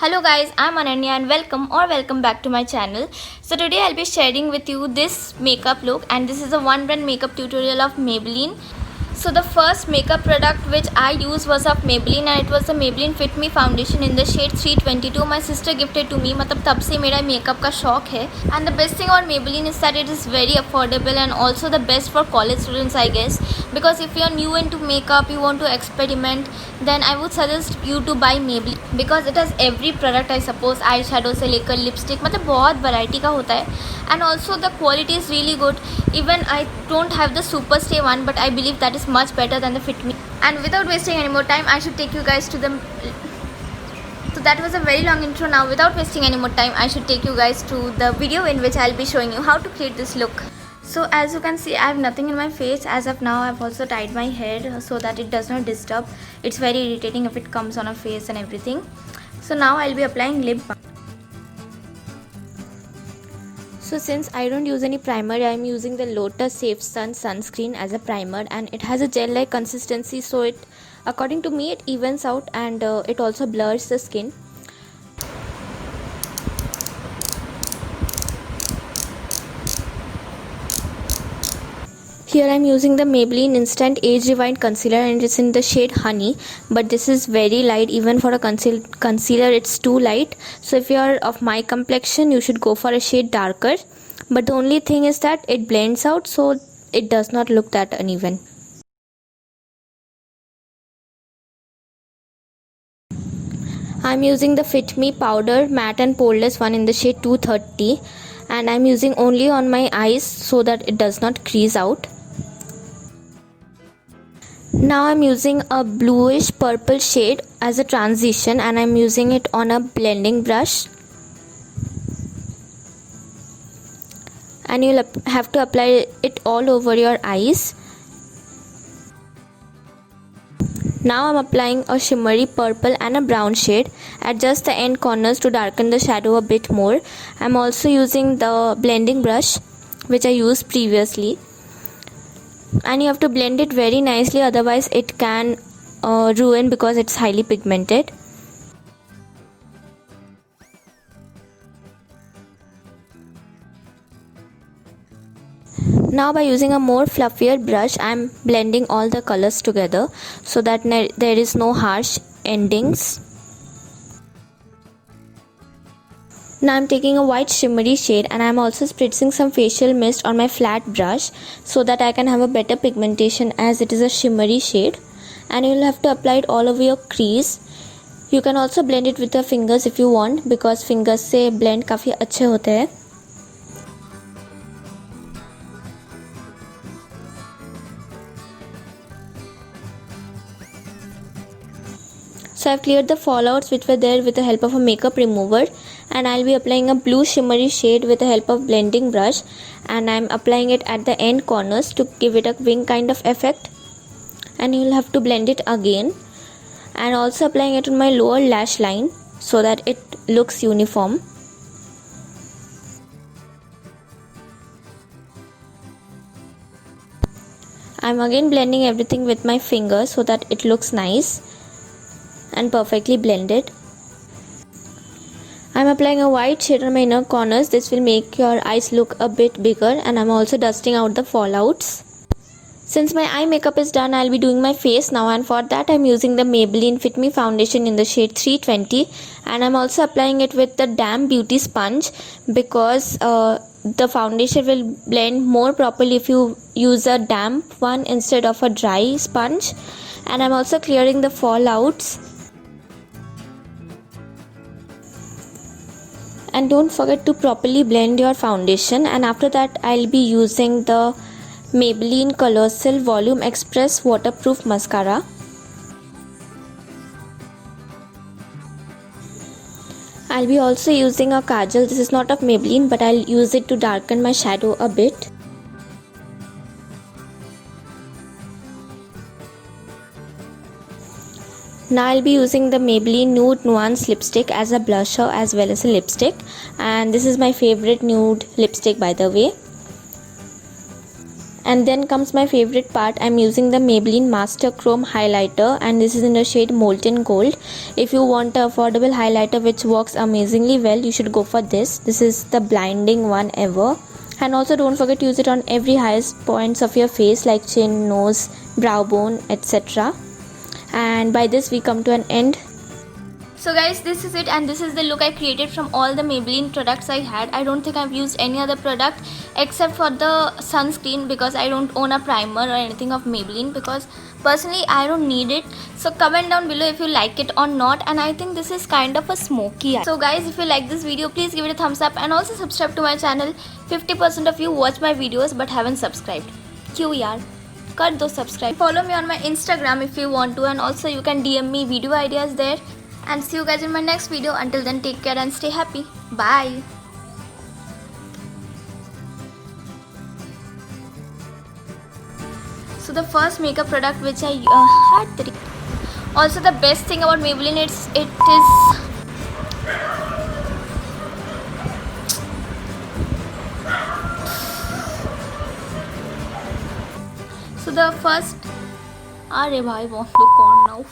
Hello guys, I'm Ananya and welcome back to my channel. So today I'll be sharing with you this makeup look, and this is a one brand makeup tutorial of Maybelline. So the first makeup product which I used was of Maybelline, and it was the Maybelline Fit Me foundation in the shade 322. My sister gifted to me, मतलब तब से मेरा makeup का शौक है. And the best thing about Maybelline is that it is very affordable and also the best for college students, I guess. Because if you are new into makeup, you want to experiment, then I would suggest you to buy Maybelline because it has every product, I suppose. Eye shadow से लेकर lipstick, मतलब बहुत variety का होता है. And also the quality is really good. Even I don't have the super stay one, but I believe that is much better than the Fit Me. And without wasting any more time, I should take you guys to the so that was a very long intro. Now without wasting any more time, I should take you guys to the video in which I'll be showing you how to create this look. So as you can see, I have nothing in my face as of now. I've also tied my hair so that it does not disturb. It's very irritating if it comes on a face and everything. So now I'll be applying lip balm. So since I don't use any primer, I'm using the Lotus Safe Sun sunscreen as a primer, and it has a gel like consistency, so it, according to me, it evens out and it also blurs the skin. Here I'm using the Maybelline Instant Age Rewind Concealer, and it's in the shade Honey, but this is very light. Even for a concealer it's too light, so if you are of my complexion, you should go for a shade darker. But the only thing is that it blends out, so it does not look that uneven. I'm using the Fit Me powder matte and poreless one in the shade 230, and I'm using only on my eyes so that it does not crease out. Now I'm using a bluish purple shade as a transition, and I'm using it on a blending brush, and you'll have to apply it all over your eyes. Now I'm applying a shimmery purple and a brown shade at just the end corners to darken the shadow a bit more. I'm also using the blending brush which I used previously, and you have to blend it very nicely, otherwise it can ruin because it's highly pigmented. Now by using a more fluffier brush, I'm blending all the colors together so that there is no harsh endings. Now I'm taking a white shimmery shade, and I'm also spritzing some facial mist on my flat brush so that I can have a better pigmentation, as it is a shimmery shade. And you'll have to apply it all over your crease. You can also blend it with your fingers if you want, because fingers से blend काफ़ी अच्छे होते हैं. So I've cleared the fallouts which were there with the help of a makeup remover, and I'll be applying a blue shimmery shade with the help of blending brush, and I'm applying it at the end corners to give it a wing kind of effect. And you'll have to blend it again, and also applying it on my lower lash line so that it looks uniform. I'm again blending everything with my fingers so that it looks nice and perfectly blended. I'm applying a white shade on my inner corners. This will make your eyes look a bit bigger, and I'm also dusting out the fallouts. Since my eye makeup is done, I'll be doing my face now, and for that I'm using the Maybelline Fit Me foundation in the shade 320, and I'm also applying it with the damp beauty sponge because the foundation will blend more properly if you use a damp one instead of a dry sponge. And I'm also clearing the fallouts. And don't forget to properly blend your foundation. And after that I'll be using the Maybelline Colossal Volume Express Waterproof Mascara. I'll be also using a kajal. This is not of Maybelline, but I'll use it to darken my shadow a bit. Now I'll be using the Maybelline Nude Nuance lipstick as a blusher as well as a lipstick, and this is my favorite nude lipstick, by the way. And then comes my favorite part. I'm using the Maybelline Master Chrome highlighter, and this is in the shade Molten Gold. If you want an affordable highlighter which works amazingly well, you should go for this. This is the blinding one ever. And also don't forget to use it on every highest points of your face like chin, nose, brow bone, etc. And by this we come to an end. So guys, this is it, and this is the look I created from all the Maybelline products I had. I don't think I've used any other product except for the sunscreen, because I don't own a primer or anything of Maybelline, because personally I don't need it. So comment down below if you like it or not, and I think this is kind of a smoky eye. So guys, if you like this video, please give it a thumbs up and also subscribe to my channel. 50% of you watch my videos but haven't subscribed. क्यों यार? कर दो subscribe. Follow me on my Instagram if you want to, and also you can DM me video ideas there. And see you guys in my next video. Until then, take care and stay happy. Bye. So the first makeup product which I had. Also the best thing about Maybelline, it is. So the first. अरे भाई बहुत दुकान ना